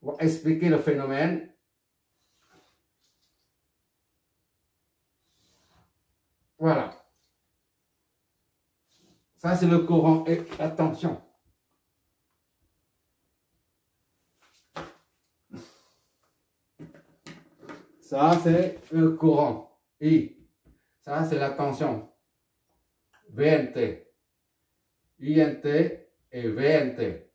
pour expliquer le phénomène. Voilà. Ça, c'est le courant. Et attention. Ça, c'est le courant. I. Ça, c'est la tension. VNT. INT et VNT.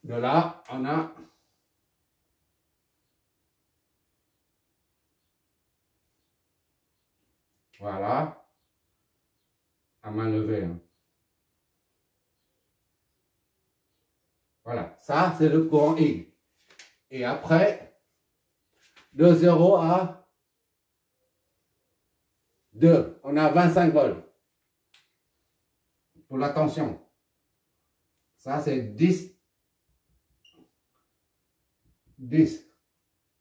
De là, on a voilà, à main levée. Hein. Voilà, ça c'est le courant I. Et après, de 0 à 2, on a 25 volts pour la tension. Ça c'est 10.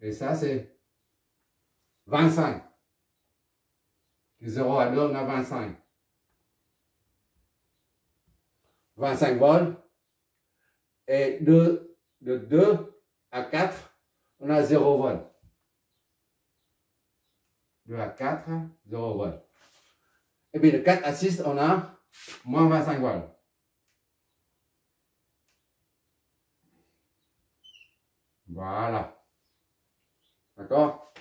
Et ça c'est 25. De 0 à 2, on a 25. 25 volts. Et de 2 à 4, on a 0 volts. 2 à 4, 0 volts. Et puis de 4 à 6, on a moins 25 volts. Voilà. D'accord?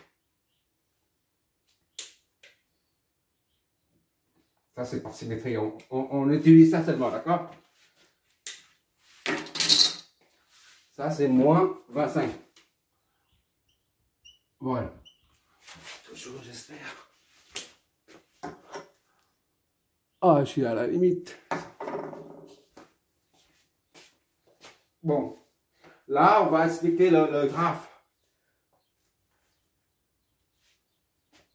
Ça, c'est par symétrie. On utilise ça seulement, d'accord? Ça, c'est moins 25. Voilà. Toujours, j'espère. Ah, je suis à la limite. Bon. Là, on va expliquer le graphe.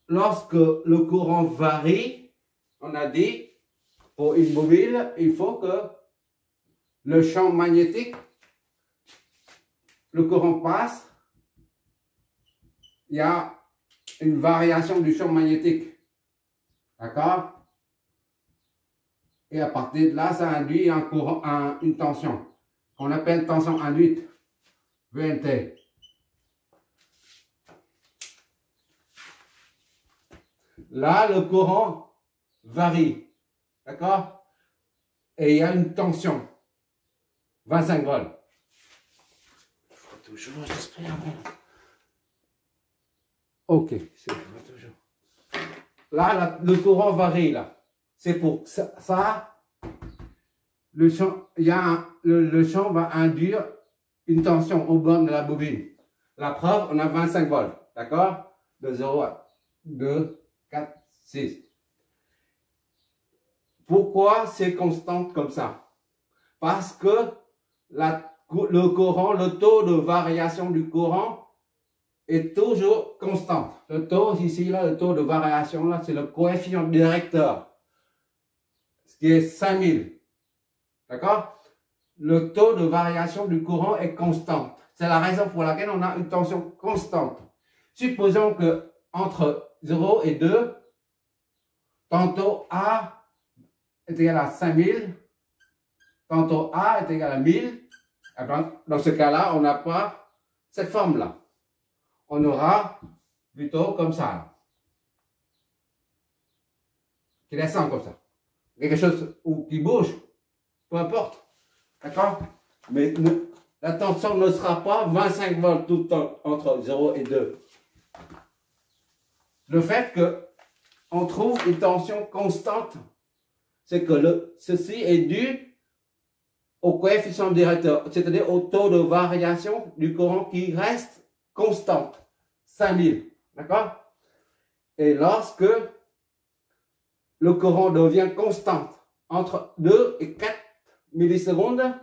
Lorsque le courant varie, on a dit, pour une bobine, il faut que le champ magnétique, le courant passe, il y a une variation du champ magnétique. D'accord? Et à partir de là, ça induit un courant, une tension, qu'on appelle tension induite, VNT. Là, le courant varie. D'accord? Et il y a une tension. 25 volts. Il faut toujours, j'espère. Ok, c'est toujours. Là, le courant varie, là. C'est pour ça, le champ, le champ va induire une tension au bord de la bobine. La preuve, on a 25 volts. D'accord? De 0 à 2, 4, 6. Pourquoi c'est constant comme ça? Parce que le courant, le taux de variation du courant est toujours constant. Le taux ici, là, le taux de variation, là, c'est le coefficient directeur, ce qui est 5000. D'accord? Le taux de variation du courant est constant. C'est la raison pour laquelle on a une tension constante. Supposons que entre 0 et 2, tantôt A est égal à 5000, tantôt A est égal à 1000. Et bien, dans ce cas-là, on n'a pas cette forme-là. On aura plutôt comme ça. Qui descend comme ça. Quelque chose qui bouge, peu importe. D'accord? Mais la tension ne sera pas 25 volts tout le temps entre 0 et 2. Le fait qu'on trouve une tension constante, c'est que ceci est dû au coefficient directeur, c'est-à-dire au taux de variation du courant qui reste constante, 5000. D'accord? Et lorsque le courant devient constant entre 2 et 4 millisecondes,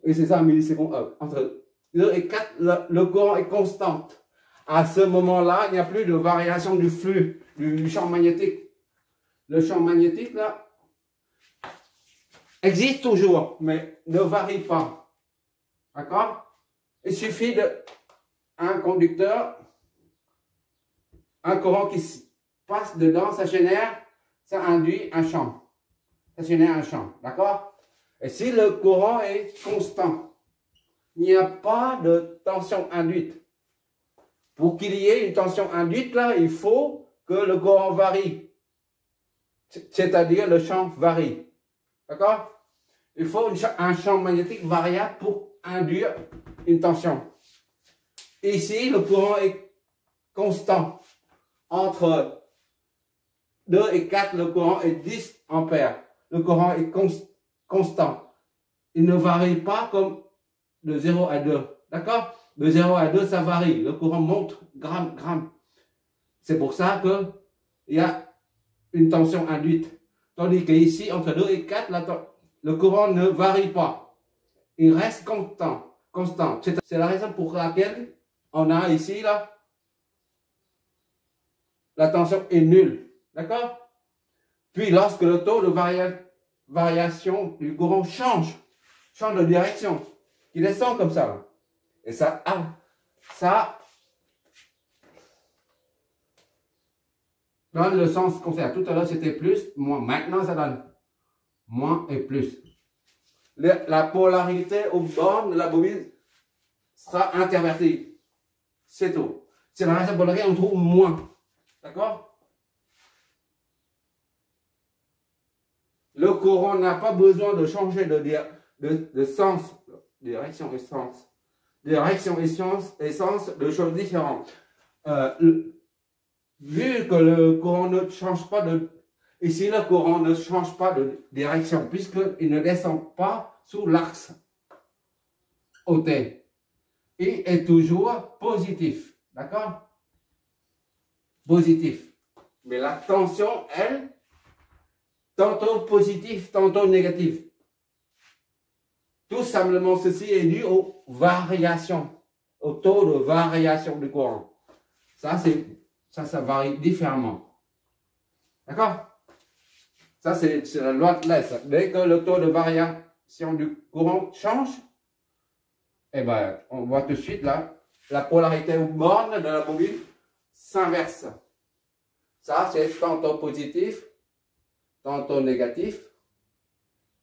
et c'est ça, millisecondes, entre 2 et 4, le courant est constant. À ce moment-là, il n'y a plus de variation du flux, du champ magnétique. Le champ magnétique, là, existe toujours, mais ne varie pas. D'accord? Il suffit d'un conducteur, un courant qui passe dedans, ça génère, ça induit un champ. Ça génère un champ. D'accord? Et si le courant est constant, il n'y a pas de tension induite. Pour qu'il y ait une tension induite, là, il faut que le courant varie. C'est-à-dire le champ varie. D'accord? Il faut un champ magnétique variable pour induire une tension. Ici, le courant est constant. Entre 2 et 4, le courant est 10 ampères. Le courant est constant. Il ne varie pas comme de 0 à 2. D'accord? De 0 à 2, ça varie. Le courant monte, gramme. C'est pour ça qu'il y a une tension induite. Tandis qu'ici, entre 2 et 4, le courant ne varie pas. Il reste constant. C'est la raison pour laquelle on a ici, là, la tension est nulle. D'accord? Puis, lorsque le taux de variation du courant change de direction, il descend comme ça, là. Et ça, donne le sens contraire. Tout à l'heure, c'était plus, moins. Maintenant, ça donne moins et plus. La polarité aux bornes de la bobine sera intervertie. C'est tout. C'est la raison pour laquelle on trouve moins. D'accord? Le courant n'a pas besoin de changer de sens, direction et sens. Direction et sens, deux choses différentes. Vu que le courant ne change pas ici le courant ne change pas de direction, puisqu'il ne descend pas sous l'axe OT. Il est toujours positif. D'accord? Positif. Mais la tension, elle, tantôt positive, tantôt négative. Tout simplement, ceci est dû aux variations, au taux de variation du courant. Ça varie différemment. D'accord? Ça, c'est la loi de Less. Dès que le taux de variation du courant change, eh ben, on voit tout de suite là, la polarité aux bornes de la bobine s'inverse. Ça, c'est tantôt positif, tantôt négatif.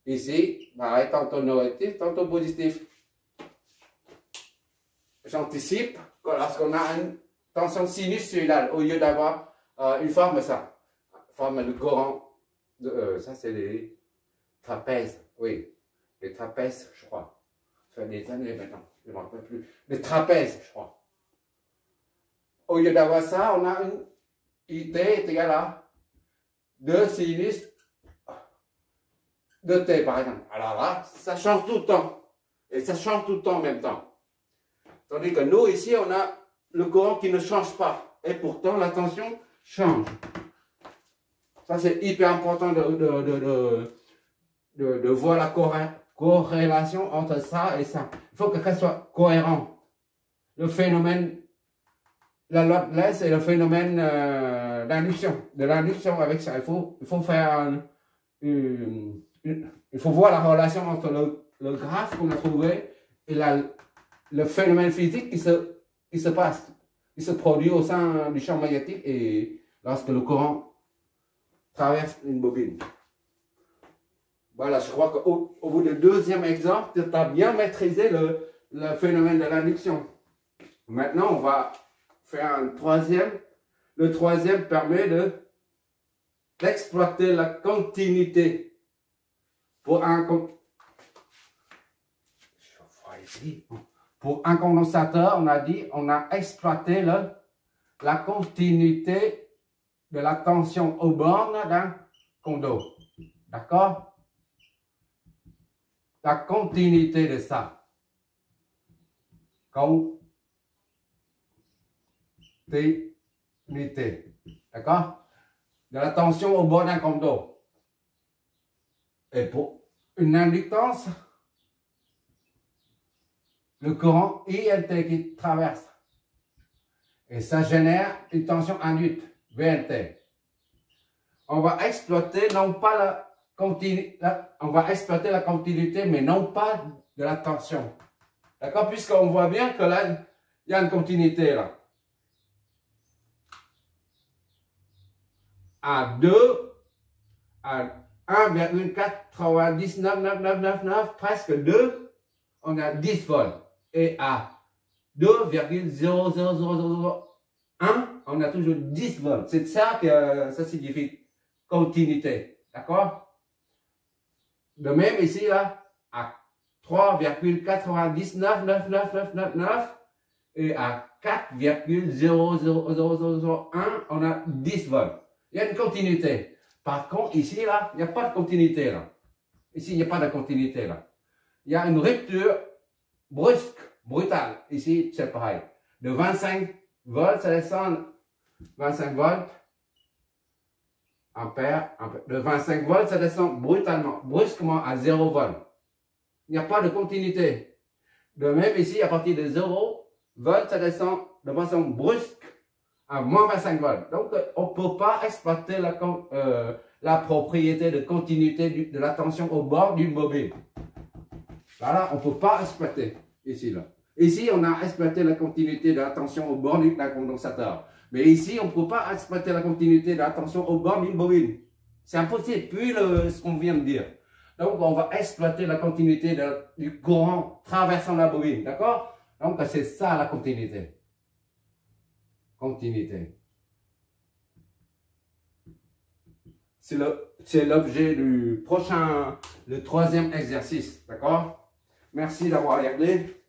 Ici, pareil, tantôt négatif, tantôt positif. J'anticipe que lorsqu'on a une tension sinusoïdale, au lieu d'avoir une forme forme de courant, ça c'est les trapèzes, oui, les trapèzes, je crois. Ça fait des années maintenant, je ne me rappelle plus. Les trapèzes, je crois. Au lieu d'avoir ça, on a une IT est égal à 2 sinus de T, par exemple. Alors là, ça change tout le temps. Et ça change tout le temps en même temps. Tandis que nous, ici, on a le courant qui ne change pas. Et pourtant, la tension change. Ça, c'est hyper important de voir la corrélation entre ça et ça. Il faut que ça soit cohérent. Le phénomène, la loi de Less et le phénomène d'induction. De l'induction avec ça. Il faut faire il faut voir la relation entre le graphe qu'on a trouvé et le phénomène physique qui se passe, qui se produit au sein du champ magnétique et lorsque le courant traverse une bobine. Voilà, je crois qu'au bout du deuxième exemple, tu as bien maîtrisé le phénomène de l'induction. Maintenant, on va faire un troisième. Le troisième permet d'exploiter la continuité. Pour un condensateur, on a dit, on a exploité la continuité de la tension aux bornes d'un condo. D'accord? La continuité de ça. Continuité. D'accord? De la tension au bord d'un condo. Et pour une inductance, le courant ILT qui traverse. Et ça génère une tension induite, VLT. On va exploiter non pas la continuité, mais non pas de la tension. D'accord? Puisqu'on voit bien que là, il y a une continuité là. À 2, à 1,999999, presque 2, on a 10 volts. Et à 2,00001, on a toujours 10 volts. C'est ça que ça signifie continuité. D'accord? De même ici, là, à 3,999999 et à 4,00001, on a 10 volts. Il y a une continuité. Par contre, ici, là, il n'y a pas de continuité, là. Ici, il n'y a pas de continuité, là. Il y a une rupture brusque, brutale. Ici, c'est pareil. De 25 volts, ça descend 25 volts, ampères. De 25 volts, ça descend brutalement, brusquement à 0 volts. Il n'y a pas de continuité. De même, ici, à partir de 0 volts, ça descend de façon brusque à moins 25 volts. Donc, on ne peut pas exploiter la propriété de continuité de la tension au bord d'une bobine. Voilà, on ne peut pas exploiter ici, là. Ici, on a exploité la continuité de la tension au bord d'un condensateur. Mais ici, on ne peut pas exploiter la continuité de la tension au bord d'une bobine. C'est impossible, puis ce qu'on vient de dire. Donc, on va exploiter la continuité du courant traversant la bobine, d'accord? Donc, c'est ça la continuité. Continuité. C'est l'objet du prochain, le troisième exercice, d'accord? Merci d'avoir regardé.